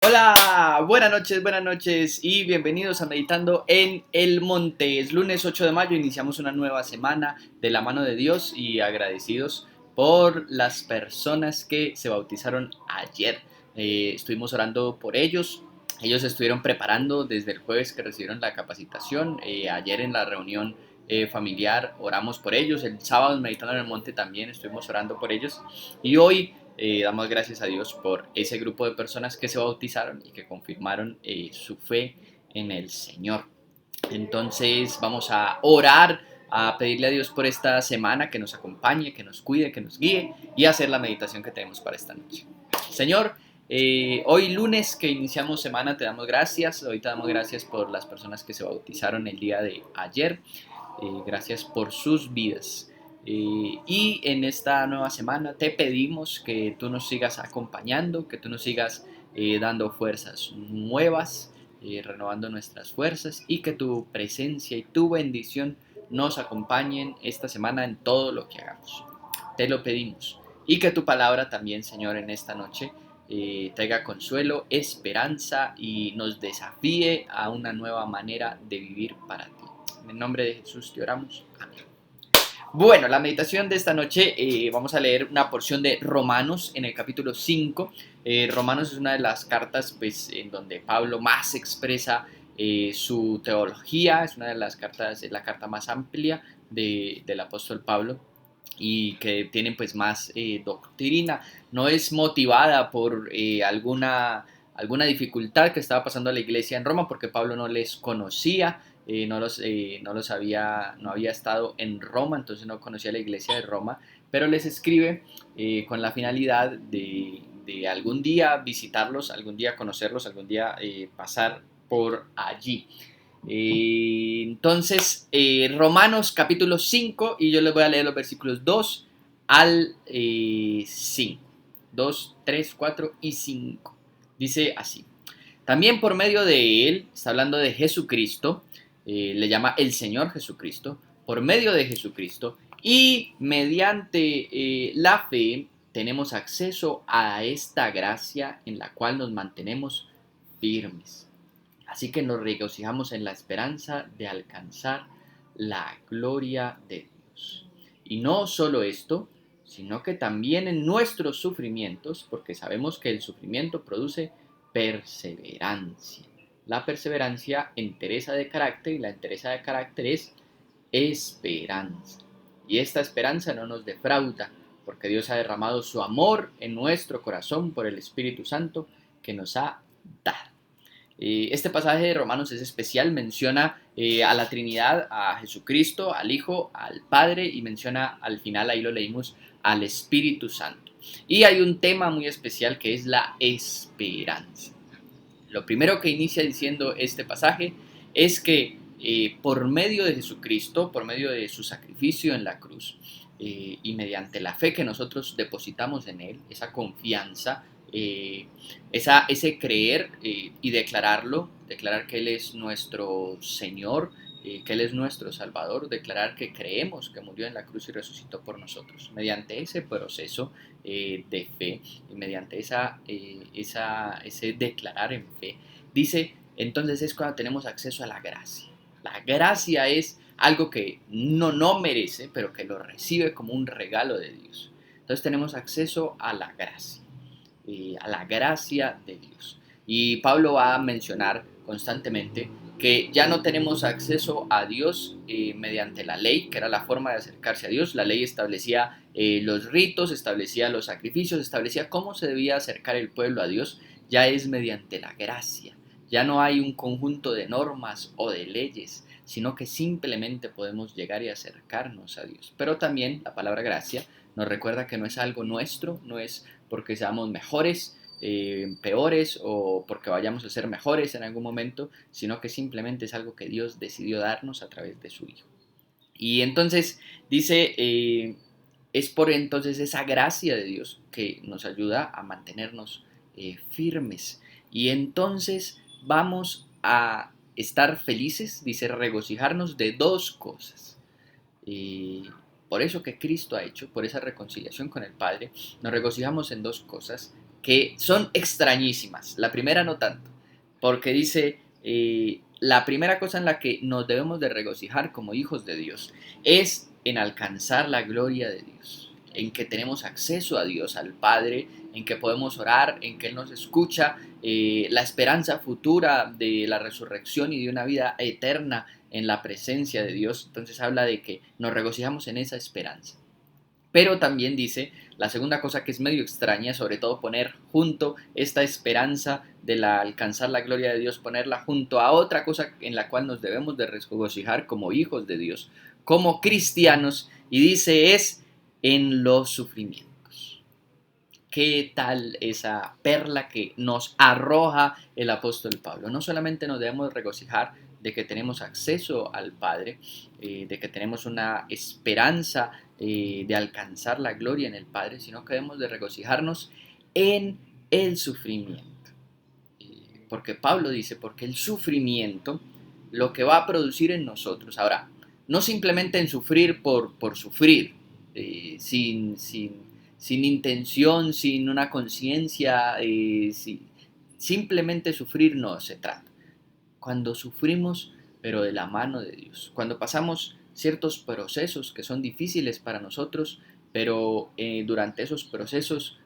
Hola, buenas noches y bienvenidos a Meditando en el Monte. Es lunes 8 de mayo, iniciamos una nueva semana de la mano de Dios y agradecidos por las personas que se bautizaron ayer. Estuvimos orando por ellos. Ellos se estuvieron preparando desde el jueves que recibieron la capacitación. Ayer en la reunión familiar oramos por ellos. El sábado en Meditando en el Monte también estuvimos orando por ellos. Y hoy damos gracias a Dios por ese grupo de personas que se bautizaron y que confirmaron su fe en el Señor. Entonces vamos a orar, a pedirle a Dios por esta semana que nos acompañe, que nos cuide, que nos guíe y hacer la meditación que tenemos para esta noche. Señor, hoy lunes que iniciamos semana te damos gracias. Hoy te damos gracias por las personas que se bautizaron el día de ayer. Gracias por sus vidas. Y en esta nueva semana te pedimos que tú nos sigas acompañando, que tú nos sigas dando fuerzas nuevas, renovando nuestras fuerzas y que tu presencia y tu bendición nos acompañen esta semana en todo lo que hagamos. Te lo pedimos. Y que tu palabra también, Señor, en esta noche traiga consuelo, esperanza y nos desafíe a una nueva manera de vivir para ti. En el nombre de Jesús te oramos. Amén. Bueno, la meditación de esta noche vamos a leer una porción de Romanos en el capítulo 5. Romanos es una de las cartas pues, en donde Pablo más expresa su teología, es una de las cartas, es la carta más amplia del apóstol Pablo y que tienen pues más doctrina, no es motivada por alguna dificultad que estaba pasando a la iglesia en Roma porque Pablo no les conocía, no había estado en Roma, entonces no conocía la iglesia de Roma, pero les escribe con la finalidad de algún día visitarlos, algún día conocerlos, algún día pasar por allí. Entonces, Romanos capítulo 5 y yo les voy a leer los versículos 2 al 5. 2, 3, 4 y 5. Dice así. También por medio de él, está hablando de Jesucristo, le llama el Señor Jesucristo, por medio de Jesucristo y mediante la fe tenemos acceso a esta gracia en la cual nos mantenemos firmes. Así que nos regocijamos en la esperanza de alcanzar la gloria de Dios. Y no solo esto, sino que también en nuestros sufrimientos, porque sabemos que el sufrimiento produce perseverancia. La perseverancia entereza de carácter y la entereza de carácter es esperanza. Y esta esperanza no nos defrauda, porque Dios ha derramado su amor en nuestro corazón por el Espíritu Santo que nos ha dado. Este pasaje de Romanos es especial, menciona a la Trinidad, a Jesucristo, al Hijo, al Padre y menciona al final, ahí lo leímos, al Espíritu Santo. Y hay un tema muy especial que es la esperanza. Lo primero que inicia diciendo este pasaje es que por medio de Jesucristo, por medio de su sacrificio en la cruz y mediante la fe que nosotros depositamos en Él, esa confianza, ese creer y declararlo, declarar que Él es nuestro Señor, que Él es nuestro Salvador, declarar que creemos que murió en la cruz y resucitó por nosotros. Mediante ese proceso de fe y mediante ese declarar en fe, dice, entonces es cuando tenemos acceso a la gracia. La gracia es algo que no merece, pero que lo recibe como un regalo de Dios. Entonces tenemos acceso a la gracia de Dios. Y Pablo va a mencionar constantemente que ya no tenemos acceso a Dios mediante la ley, que era la forma de acercarse a Dios. La ley establecía los ritos, establecía los sacrificios, establecía cómo se debía acercar el pueblo a Dios. Ya es mediante la gracia. Ya no hay un conjunto de normas o de leyes, sino que simplemente podemos llegar y acercarnos a Dios. Pero también la palabra gracia nos recuerda que no es algo nuestro, no es porque seamos mejores, peores o porque vayamos a ser mejores en algún momento, sino que simplemente es algo que Dios decidió darnos a través de su Hijo. Y entonces dice, es por entonces esa gracia de Dios que nos ayuda a mantenernos firmes. Y entonces vamos a estar felices, dice, regocijarnos de dos cosas. Por eso que Cristo ha hecho, por esa reconciliación con el Padre, nos regocijamos en dos cosas, que son extrañísimas. La primera no tanto, porque dice, la primera cosa en la que nos debemos de regocijar como hijos de Dios es en alcanzar la gloria de Dios, en que tenemos acceso a Dios, al Padre, en que podemos orar, en que Él nos escucha, la esperanza futura de la resurrección y de una vida eterna en la presencia de Dios. Entonces habla de que nos regocijamos en esa esperanza. Pero también dice, la segunda cosa que es medio extraña, sobre todo poner junto esta esperanza de alcanzar la gloria de Dios, ponerla junto a otra cosa en la cual nos debemos de regocijar como hijos de Dios, como cristianos, y dice es en los sufrimientos. ¿Qué tal esa perla que nos arroja el apóstol Pablo? No solamente nos debemos regocijar de que tenemos acceso al Padre, de que tenemos una esperanza de alcanzar la gloria en el Padre, sino que debemos de regocijarnos en el sufrimiento. Porque Pablo dice, porque el sufrimiento lo que va a producir en nosotros, ahora, no simplemente en sufrir por sufrir, sin intención, sin una conciencia, simplemente sufrir no se trata. Cuando sufrimos, pero de la mano de Dios, cuando pasamos ciertos procesos que son difíciles para nosotros, pero durante esos procesos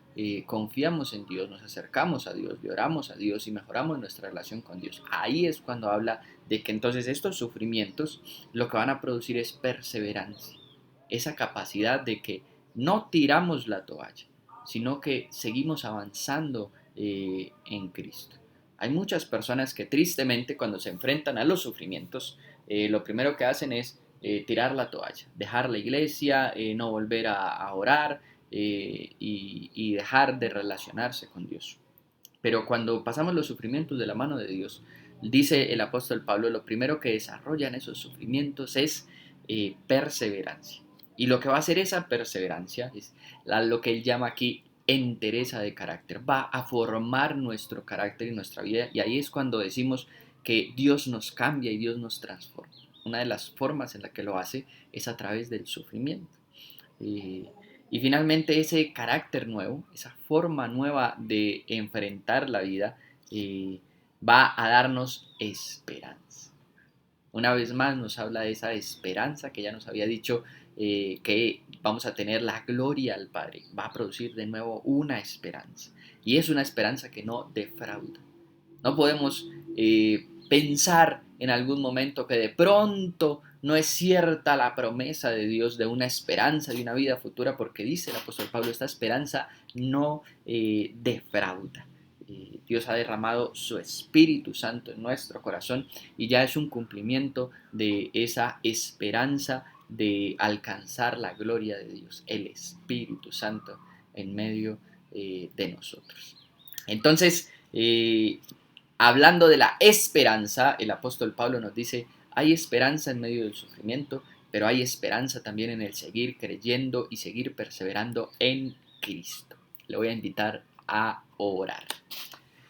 confiamos en Dios, nos acercamos a Dios, oramos a Dios y mejoramos nuestra relación con Dios. Ahí es cuando habla de que entonces estos sufrimientos lo que van a producir es perseverancia, esa capacidad de que no tiramos la toalla, sino que seguimos avanzando en Cristo. Hay muchas personas que tristemente cuando se enfrentan a los sufrimientos, lo primero que hacen es tirar la toalla, dejar la iglesia, no volver a orar y dejar de relacionarse con Dios. Pero cuando pasamos los sufrimientos de la mano de Dios, dice el apóstol Pablo, lo primero que desarrollan esos sufrimientos es perseverancia. Y lo que va a hacer esa perseverancia es lo que él llama aquí entereza de carácter. Va a formar nuestro carácter y nuestra vida. Y ahí es cuando decimos que Dios nos cambia y Dios nos transforma. Una de las formas en la que lo hace es a través del sufrimiento. Y finalmente ese carácter nuevo, esa forma nueva de enfrentar la vida, va a darnos esperanza. Una vez más nos habla de esa esperanza que ya nos había dicho que vamos a tener la gloria al Padre. Va a producir de nuevo una esperanza. Y es una esperanza que no defrauda. No podemos pensar en algún momento que de pronto no es cierta la promesa de Dios de una esperanza, de una vida futura, porque dice el apóstol Pablo, esta esperanza no defrauda. Dios ha derramado su Espíritu Santo en nuestro corazón y ya es un cumplimiento de esa esperanza de alcanzar la gloria de Dios, el Espíritu Santo en medio de nosotros. Entonces, hablando de la esperanza, el apóstol Pablo nos dice, hay esperanza en medio del sufrimiento, pero hay esperanza también en el seguir creyendo y seguir perseverando en Cristo. Le voy a invitar a orar.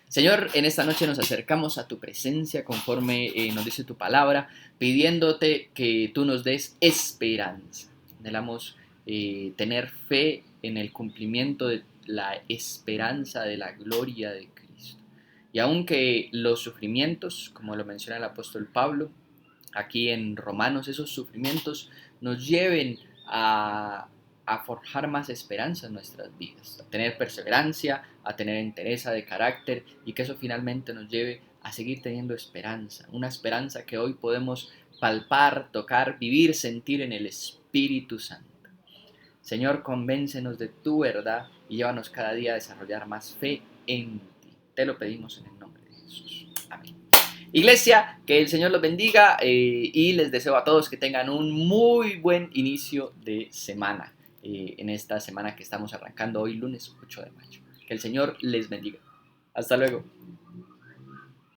Señor, en esta noche nos acercamos a tu presencia conforme nos dice tu palabra, pidiéndote que tú nos des esperanza. Anhelamos tener fe en el cumplimiento de la esperanza de la gloria de Cristo. Y aunque los sufrimientos, como lo menciona el apóstol Pablo, aquí en Romanos, esos sufrimientos nos lleven a forjar más esperanza en nuestras vidas, a tener perseverancia, a tener entereza de carácter y que eso finalmente nos lleve a seguir teniendo esperanza, una esperanza que hoy podemos palpar, tocar, vivir, sentir en el Espíritu Santo. Señor, convéncenos de tu verdad y llévanos cada día a desarrollar más fe en ti. Te lo pedimos en el nombre de Jesús. Amén. Iglesia, que el Señor los bendiga y les deseo a todos que tengan un muy buen inicio de semana, en esta semana que estamos arrancando hoy, lunes 8 de mayo. Que el Señor les bendiga. Hasta luego.